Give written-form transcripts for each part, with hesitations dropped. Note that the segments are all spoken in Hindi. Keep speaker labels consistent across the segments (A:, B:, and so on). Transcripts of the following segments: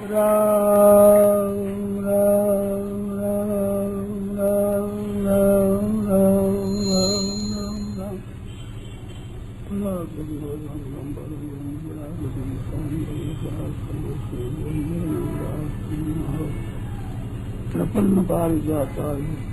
A: राम राम राम राम राम राम राम प्रपन्न पार जाता है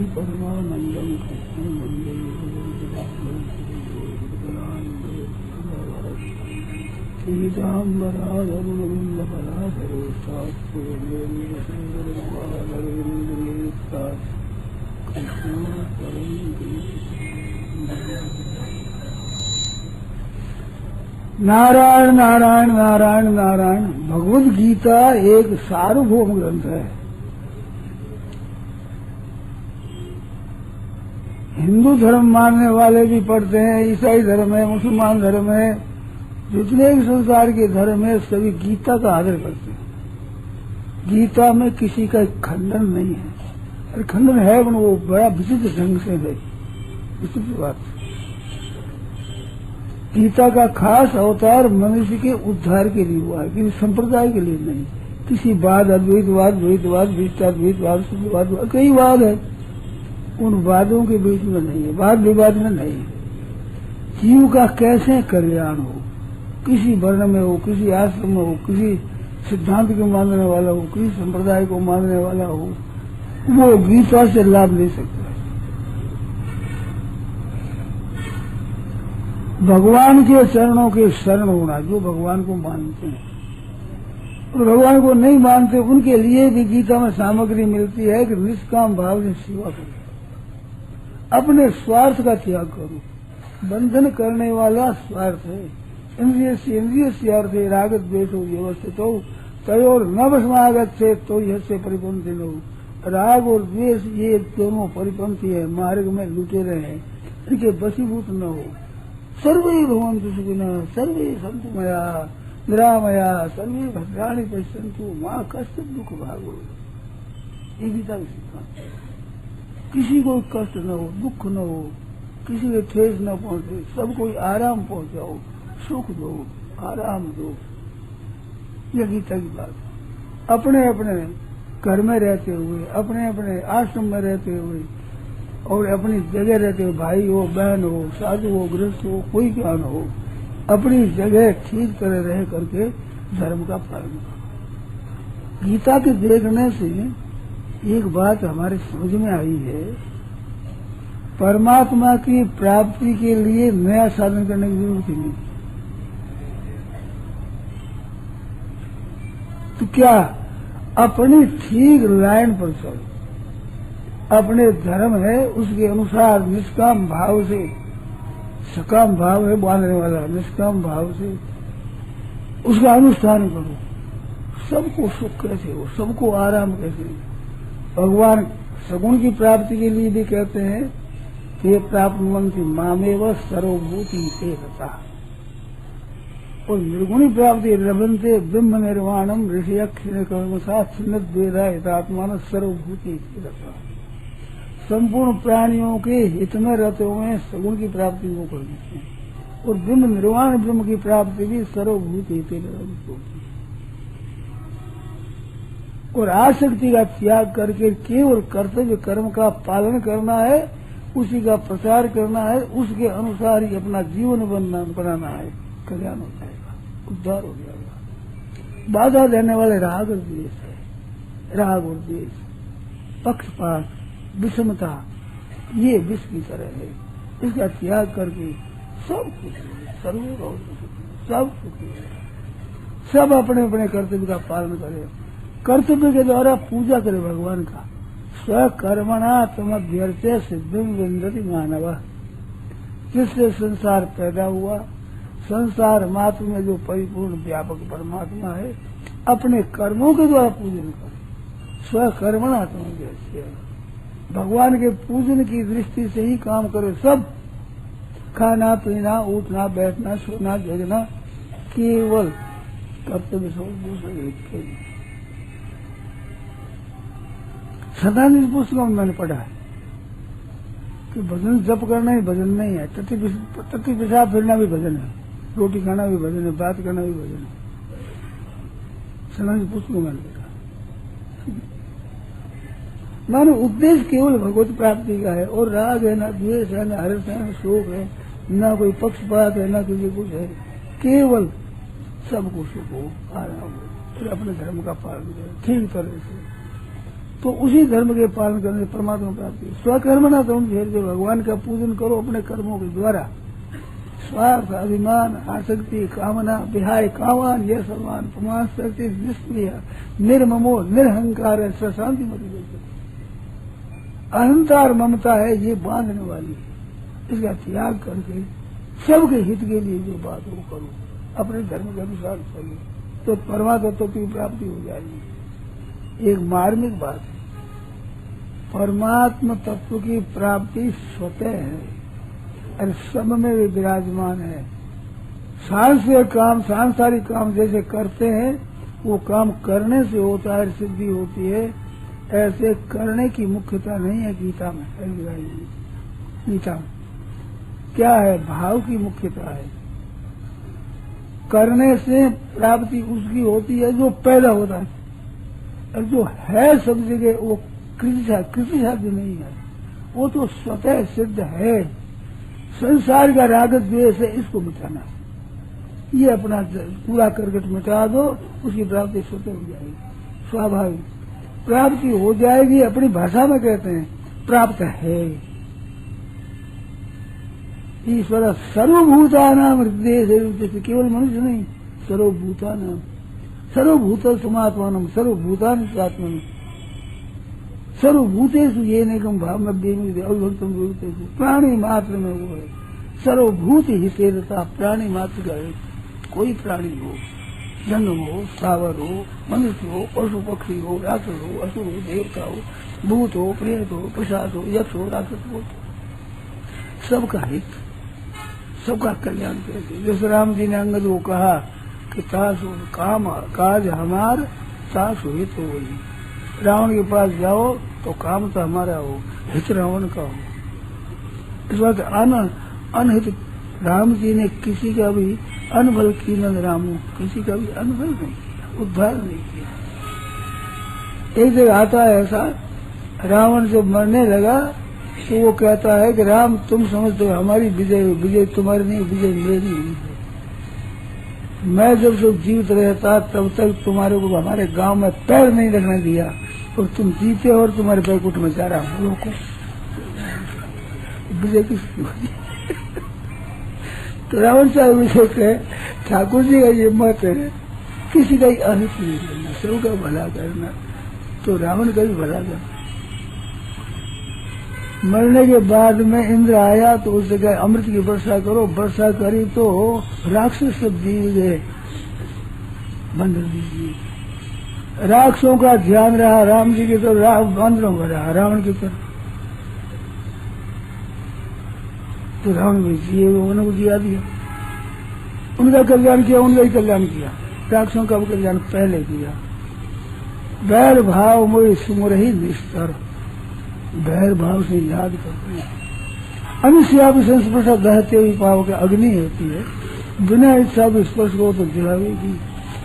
A: परमानंदम नारायण नारायण नारायण नारायण। भगवद गीता एक सार्वभौम ग्रंथ है। हिंदू धर्म मानने वाले भी पढ़ते हैं, ईसाई धर्म है, मुसलमान धर्म है, जितने भी संसार के धर्म है सभी गीता का आदर करते हैं। गीता में किसी का खंडन नहीं है, अरे खंडन है पर वो बड़ा विचित्र ढंग से है, विचित्र बात। गीता का खास अवतार मनुष्य के उद्धार के लिए हुआ है, किसी संप्रदाय के लिए नहीं। किसी वाद, अद्वैतवाद, द्वैतवाद, विशिष्टाद्वैतवाद, शुद्धवाद, कई वाद है, उन वादों के बीच में नहीं है, वाद विवाद में नहीं है। जीव का कैसे कल्याण हो, किसी वर्ण में हो, किसी आश्रम में हो, किसी सिद्धांत को मानने वाला हो, किसी संप्रदाय को मानने वाला हो, वो गीता से लाभ ले सकता है। भगवान के चरणों के शरण होना, जो भगवान को मानते हैं और भगवान को नहीं मानते, उनके लिए भी गीता में सामग्री मिलती है कि निष्काम भाव से सेवा करो, अपने स्वार्थ का त्याग करो। बंधन करने वाला स्वार्थ है। इंद्रिय से अर्थ है राग द्वेष व्यवस्थित हो तयोर न वशमागत से तो यह से परिपंथी न हो। राग और द्वेष ये दोनों परिपंथी है, मार्ग में लुटे रहे हैं, इनके वशीभूत न हो। सर्वे भवन्तु सुखिनः सर्वे सन्तु मया निरामया सर्वे भद्राणि पश्यन्तु मां कश्चित् दुःख भागो। ये गीता का सिद्धांत है। किसी को कष्ट न हो, दुख न हो, किसी के ठेस न पहुंचे, सबको आराम पहुंचाओ, सुख दो, आराम दो। यह गीता की बात है। अपने अपने घर में रहते हुए, अपने अपने आश्रम में रहते हुए और अपनी जगह रहते हुए, भाई हो, बहन हो, साधु हो, गृहस्थ हो, कोई क्या न हो, अपनी जगह ठीक तरह रह करके धर्म का पालन करो। गीता के देखने से एक बात हमारे समझ में आई है, परमात्मा की प्राप्ति के लिए नया साधन करने की जरूरत नहीं। तो क्या अपनी ठीक लाइन पर चलो, अपने धर्म है उसके अनुसार निष्काम भाव से, सकाम भाव है बांधने वाला, निष्काम भाव से उसका अनुष्ठान करो। सबको सुख कैसे हो, सबको आराम कैसे हो। भगवान सगुण की प्राप्ति के लिए भी कहते हैं कि ये प्राप्त मंत्री मामेव सर्वभूति से रता, और निर्गुणी प्राप्ति रभन्ते ब्रह्म निर्वाणम ऋषियक्षिण कर्मसा छिन्न द्वेदा हितात्मान सर्वभूति से रता। संपूर्ण प्राणियों के हित में रहते हुए सगुण की प्राप्ति वो कर देते हैं, और ब्रह्म निर्वाण ब्रह्म की प्राप्ति भी सर्वभूति से होती है। और आसक्ति का त्याग करके केवल कर्तव्य कर्म का पालन करना है, उसी का प्रचार करना है, उसके अनुसार ही अपना जीवन बनाना है। कल्याण हो जाएगा, उद्धार हो जाएगा। बाधा देने वाले राग और द्वेष है, राग और द्वेष, पक्षपात, विषमता, ये विष की तरह है। इसका त्याग करके सब कुछ सर्वे सब सुखी है। सब अपने अपने कर्तव्य का पालन करें, कर्तव्य के द्वारा पूजा करे भगवान का। स्वकर्मणा तमभ्यर्थे सिद्धिं विन्दति मानव। जिससे संसार पैदा हुआ, संसार मात्र में जो परिपूर्ण व्यापक परमात्मा है, अपने कर्मों के द्वारा पूजन करे। स्वकर्मणा तमभ्यर्थे, भगवान के पूजन की दृष्टि से ही काम करे। सब खाना पीना, उठना बैठना, सोना जगना, केवल कर्तव्य सब दूसरे एक के लिए। सदानंद पुस्तकों में मैंने पढ़ा है, कि भजन जप करना ही भजन नहीं है, टट्टी पेशाब फिरना भी भजन है, रोटी खाना भी भजन है, बात करना भी भजन है। सनातन पुस्तकों में लिखा। मानो उपदेश केवल भगवत प्राप्ति का है, और राग है, ना द्वेष है, ना हर्ष है, ना शोक है, ना कोई पक्षपात है, ना किसी कुछ है, केवल सबको सुख हो, आराम हो, फिर अपने धर्म का पालन करें ठीक तरह से। तो उसी धर्म के पालन करने से परमात्मा प्राप्ति। स्वकर्म ना तुम धैर्य से भगवान का पूजन करो अपने कर्मों के द्वारा। स्वार्थ, अभिमान, आसक्ति, कामना, विहाय, कामान, यह सम्मान, प्रमाण, शक्ति, निष्क्रिय, निर्ममो, निरहंकार है, शांति मति। अहंकार ममता है ये बांधने वाली है, इसका त्याग करके सबके हित के लिए जो बात वो करो, अपने धर्म के अनुसार चलो, तो परमात्मा तत्व की प्राप्ति हो जाएगी। एक मार्मिक बात है, परमात्मा तत्व की प्राप्ति स्वतः है और सब में भी विराजमान है। सांसारिक काम, सांसारिक काम जैसे करते हैं वो काम करने से होता है, सिद्धि होती है, ऐसे करने की मुख्यता नहीं है गीता में। गीता में क्या है? भाव की मुख्यता है। करने से प्राप्ति उसकी होती है जो पैदा होता है, और जो है सब जगह वो कृषि साध्य नहीं है, वो तो स्वतः सिद्ध है। संसार का राग द्वेष है, इसको मिटाना है। ये अपना पूरा करकट मिटा दो, उसकी प्राप्ति स्वतः हो जाएगी, स्वाभाविक प्राप्ति हो जाएगी। अपनी भाषा में कहते हैं प्राप्त है। ईश्वर सर्वभूतानाम हृदय, केवल मनुष्य नहीं, सर्वभूतानाम, सर्वभूत समात्मानम, सर्वभूतानि आत्मन, सर्वभूतेषु येनैकं भावमव्ययम् अविभक्तं विभूतेषु, प्राणी मात्र में वो है। सर्वभूत हितेरता, प्राणी मात्र का है। कोई प्राणी हो, जंगम हो, स्थावर हो, मनुष्य हो, पशु पक्षी हो, राक्षस हो, असुर हो, देवता हो, भूत हो, प्रेत हो, पिशाच हो, यक्ष हो, राक्षस हो, सबका हित, सबका कल्याण करके। जैसे राम जी ने अंगद को कहा कि तासु काम काज हमार, तासु हित हो। रावण के पास जाओ तो काम तो हमारा हो, हित रावण का हो। इस बात अनहित राम जी ने किसी का भी अनबल की न रामू, किसी का भी अनबल नहीं किया, उद्धार नहीं किया। एक जगह आता है ऐसा, रावण जब मरने लगा तो वो कहता है कि राम तुम समझते हो हमारी विजय, विजय तुम्हारी नहीं, विजय मेरी हुई है। मैं जब जीवित रहता तब तक तुम्हारे को हमारे गांव में पैर नहीं रखने दिया, और तुम जीते और तुम्हारे बैकुंठ में जा रहा हूँ को विजय किसकी हुई? तो रावण साहब विजय कहे ठाकुर जी का ये मत है, किसी का ही अहित नहीं करना, सबका भला करना। तो रावण का भी भला करना। मरने के बाद में इंद्र आया तो उससे कहा अमृत की वर्षा करो। वर्षा करी तो राक्षस सब जीव गए, बंदर दीजिए। राक्षसों का ध्यान रहा राम जी की, तो बंदरों का रहा रावण की तरफ। तो रावण भी जिए, उन्होंने जिया दिया, उनका कल्याण किया, उनका ही कल्याण किया। राक्षसों का कल्याण पहले किया। बैर भाव मोहि सुमरहि निस्तर, बैर भाव से याद करते हैं। अनुस्या भी संस्पर्शा दहते हुए पाव के अग्नि होती है, बिना इच्छा भी स्पर्श करो तो जलावेगी।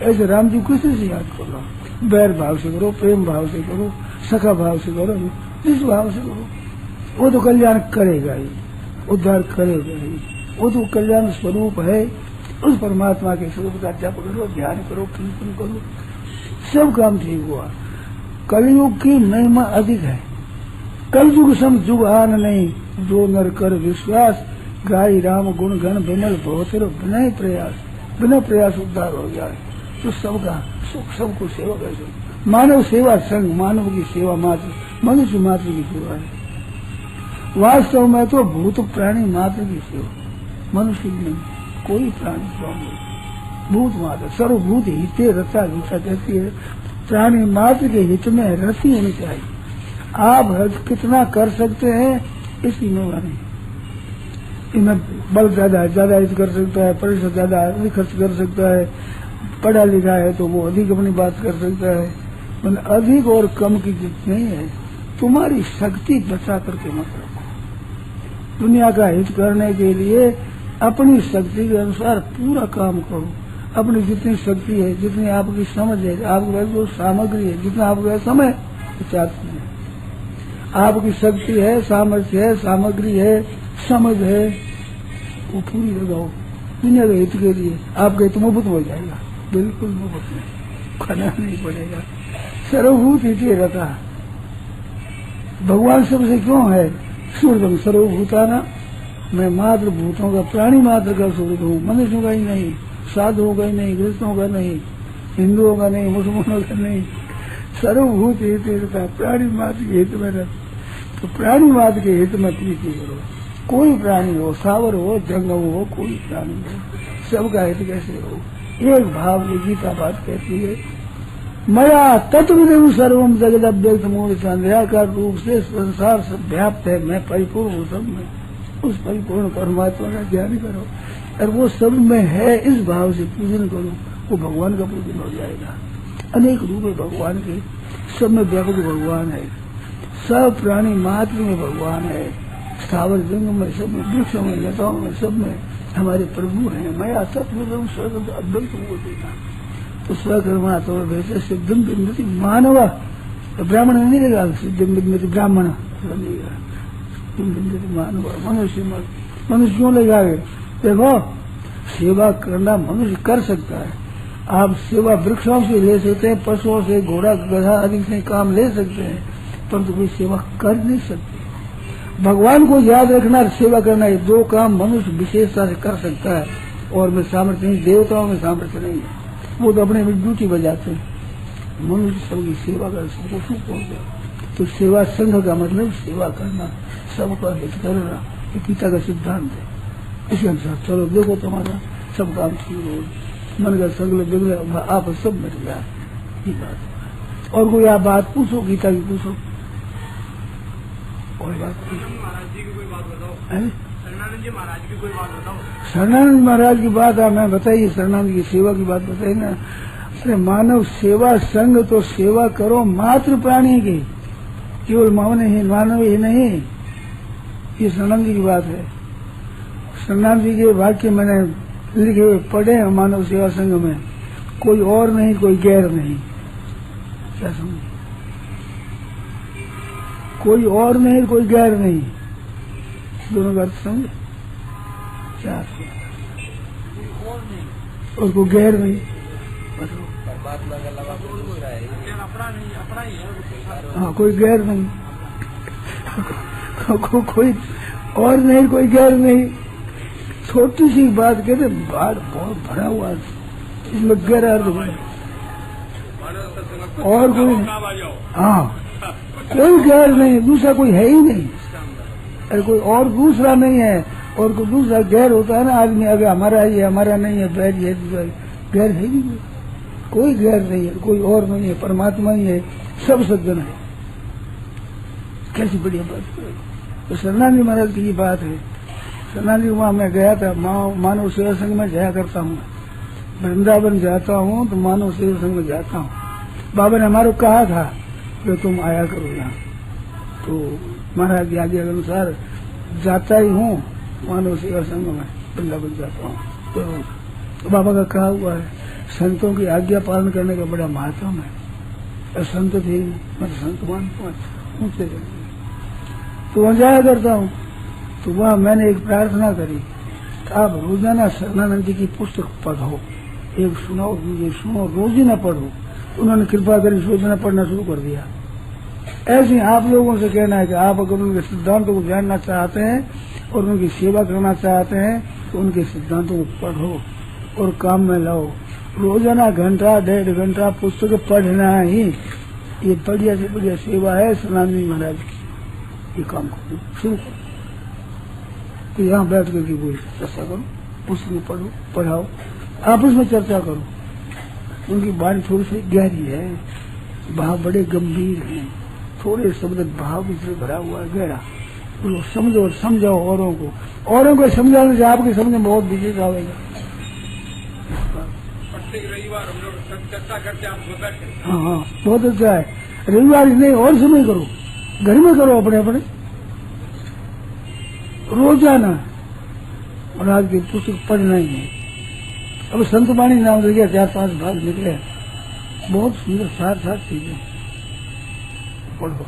A: ऐसे राम जी किसी से याद करो, बैर भाव से करो, प्रेम भाव से करो, सखा भाव से करो, जिस भाव से करो, वो तो कल्याण करेगा ही, उद्धार करेगा ही। वो तो कल्याण स्वरूप है। उस परमात्मा के स्वरूप का जप करो, ध्यान करो, कीर्तन करो, सब काम ठीक हुआ। कलयुग की महिमा अधिक है। कलयुग सम जुग आन नहीं, जो नर कर विश्वास, गाय राम गुण गण विमल बहुतर बिना प्रयास, बिना प्रयास उद्धार हो जाए। तो सबका सुख, सबको सेवा कैसे? मानव सेवा संग, मानव की सेवा मात्र, मनुष्य मात्र की सेवा है। वास्तव में तो भूत प्राणी मात्र की सेवा, मनुष्य की नहीं, कोई प्राणी स्वामी भूत मात्र। सर्वभूत हिते रचा, गीता कहती है प्राणी मात्र के हित में रति होनी चाहिए। आप कितना कर सकते हैं इसकी नौबत नहीं। इनमें बल ज्यादा हित कर सकता है, पैसा ज्यादा अधिक खर्च कर सकता है, पढ़ा लिखा है तो वो अधिक अपनी बात कर सकता है। मतलब अधिक और कम की जित नहीं है। तुम्हारी शक्ति बचा करके मत रखो, दुनिया का हित करने के लिए अपनी शक्ति के अनुसार पूरा काम करो। अपनी जितनी शक्ति है, जितनी आपकी समझ है, आपके पास जो सामग्री है, जितना आपके पास समय चाहते हैं, आपकी शक्ति है, सामर्थ्य है, सामग्री है, समझ है, वो पूरी लगाओ दुनिया के हित के लिए। आपके हित मुफ्त हो जाएगा, बिल्कुल मुफ्त में, खाना नहीं पड़ेगा। सर्वभूत हित रहता है। भगवान सबसे क्यों है? सूर्यम सर्वभूताना, मैं मात्र भूतों का, प्राणी मात्र का सूर्य हूँ, मनुष्यों का ही नहीं, साधुओं का ही नहीं, गृहस्थों का नहीं, हिंदुओं का नहीं, मुसलमानों का नहीं, सर्वभूत हित रहता है। प्राणी मात्र के हित में रहता, तो प्राणी मात्र के हित में प्रीति करो। कोई प्राणी हो, सावर हो, जंगम हो, कोई प्राणी हो, सबका हित कैसे हो? एक भाव में गीता बात कहती है, मया तत्वदेव सर्वम जगद अव्यक्त मूर्ति निराकार रूप से संसार सब व्याप्त है, मैं परिपूर्ण हूँ सब में। उस परिपूर्ण परमात्मा का ध्यान करो और वो सब में है, इस भाव से पूजन करो, वो भगवान का पूजन हो जाएगा। अनेक रूप है भगवान के, सब में व्यापक भगवान है, सब प्राणी मात्र में भगवान है, स्थावर जंगम में, सब में, वृक्षों में, लताओं में, सब में हमारे प्रभु हैं। मया तत्वदेव सर्वम अव्यक्त मूर्ति का तो स्वकर्मा तो वैसे सिद्धम विन्नति मानव, तो ब्राह्मण नहीं लगा, सिद्धम विन्नति ब्राह्मण बनेगा, मानव मनुष्य क्यों लगाए? देखो, सेवा करना मनुष्य कर सकता है। आप सेवा वृक्षों से ले सकते हैं, पशुओं से, घोड़ा गधा आदि से काम ले सकते हैं, परंतु कोई सेवा कर नहीं सकते। भगवान को याद रखना, सेवा करना, ये दो काम मनुष्य विशेषता से कर सकता है, और में सामर्थ्य नहीं, देवताओं में सामर्थ्य नहीं है, वो तो अपने में ड्यूटी बजाते हैं। मनुष्य सबकी सेवा कर, सबको सुख पहुंचे। तो सेवा संघ का मतलब सेवा करना, सबका हित करना, ये गीता का सिद्धांत है। इसी अनुसार चलो, देखो तुम्हारा सब काम ठीक हो, मन का संकल्प बिगड़े, आप सब मिट गया, ये बात है। और कोई आप बात पूछो, गीता की पूछो, कोई बात पूछो।
B: महाराज जी की कोई बात बताओ, शरणानंद जी महाराज की कोई बात बताओ।
A: शरणानंद महाराज की बात मैं बताइए, शरणानंद की सेवा की बात बताइए ना। अरे मानव सेवा संग तो सेवा करो मात्र प्राणी की, केवल मानव ही नहीं, ये शरणानंद जी की बात है। शरणानंद जी के वाक्य मैंने लिखे हुए पढ़े हैं मानव सेवा संघ में, कोई और नहीं, कोई गैर नहीं। क्या समझे? कोई और नहीं, कोई गैर नहीं, दोनों का अर्थ समझे? क्या और कोई गैर नहीं, हाँ, कोई गैर नहीं, कोई और नहीं, कोई गैर नहीं। छोटी सी बात कहते, बात बहुत भरा हुआ, इसमें गैर अर्थ बने, और कोई, हाँ, कोई गैर नहीं, दूसरा कोई है ही नहीं। अरे कोई और दूसरा नहीं है, और कोई दूसरा गैर होता है ना आदमी, अगर हमारा है, ये हमारा नहीं है, बैठ है, गैर है ही नहीं, कोई गैर नहीं है, कोई और नहीं है, परमात्मा ही है, सब सज्जन है। कैसी बढ़िया बात है। तो शरणानंद जी महाराज की ये बात है। शरणानंद जी वहाँ मैं गया था, मानव सेवा संघ में जाया करता हूँ, वृंदावन जाता हूँ तो मानव सेवा संघ में जाता हूँ। बाबा ने हमारे कहा था कि तुम आया करो यहाँ, तो महाराज की आज्ञा के अनुसार जाता ही हूँ मानव सेवा संघ में, वृंदावन जाता हूँ। तो बाबा का कहा हुआ है, संतों की आज्ञा पालन करने का बड़ा महत्व है। और संत थे, मैं तो संत मानता हूँ, ऊँचे तो वहाँ जाया करता हूँ। तो वहाँ मैंने एक प्रार्थना करी, आप रोजाना शरणानंद जी की पुस्तक पढ़ो, एक सुनाओ, मुझे सुनो, रोज ही न पढ़ो। उन्होंने कृपा करी, रोजाना पढ़ना शुरू कर दिया। ऐसे आप लोगों से कहना है कि आप अगर उनके सिद्धांतों को जानना चाहते हैं और उनकी सेवा करना चाहते हैं तो उनके सिद्धांतों को पढ़ो और काम में लाओ। रोजाना घंटा 1.5 घंटा पुस्तक पढ़ना ही ये बढ़िया से बढ़िया सेवा है शरणानंद जी महाराज की। ये काम करो, शुरू करो। तो यहाँ बैठ करके कोई चर्चा करो, पुस्तक पढ़ो, पढ़ाओ, आपस में चर्चा करो। उनकी वाणी थोड़ी सी गहरी है, भाव बड़े गंभीर हैं, थोड़े शब्द भाव इसमें भरा हुआ है गहरा। उसको समझो और समझाओ औरों को समझाने से आपके समझ में बहुत विशेष आवेगा।
B: रविवार हम लोग चर्चा करते हैं,
A: हाँ, बहुत अच्छा है। रविवार नहीं, और समय करो, घर में करो अपने अपने, रोजाना महाराज की पुस्तक पढ़ना ही है। अब संत वाणी नाम लग गया, 4-5 भाग निकले, बहुत सुंदर सार सार चीजें पढ़ो,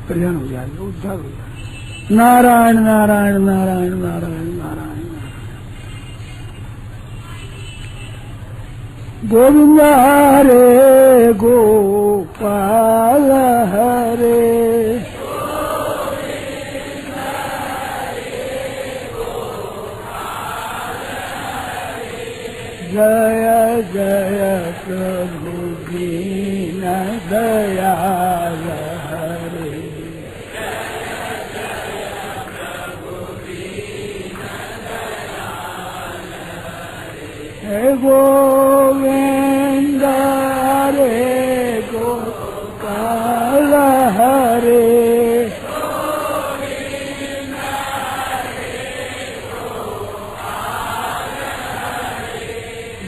A: कल्याण हो जाएगा, उद्धार हो जाएगा। नारायण नारायण नारायण नारायण नारायण गोविंद हरे गोपाल हरे जय जय प्रभु दीन दयाल हरे। हे गोविंद हरे गोपाल हरे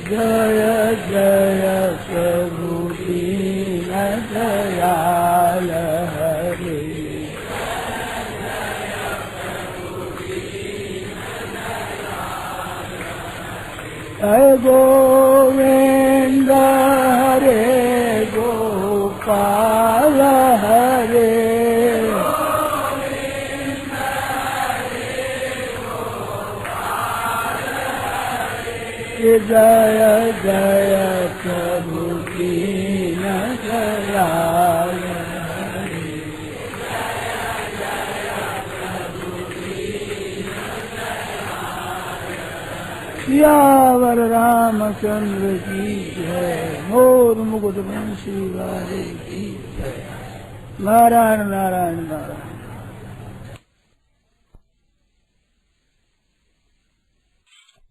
A: जय जय प्रभु दीन दयाल हरे। जय गोविंद हरे गोपाल हरे जय जय प्रभु दीन दयाल हरे। सियावर रामचंद्र की जय, मोर मुकुट बंशी वाले की जय। नारायण नारायण नारायण।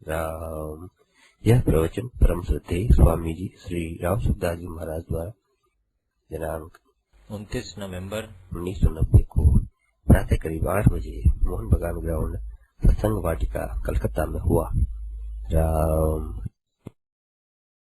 C: राम। यह प्रवचन परम श्रद्धेय स्वामी जी श्री राम सुखदास जी महाराज द्वारा दिनांक 29 नवंबर 1990 को प्रातः करीब 8 बजे मोहन बागान ग्राउंड सत्संग वाटिका कलकत्ता में हुआ। राम।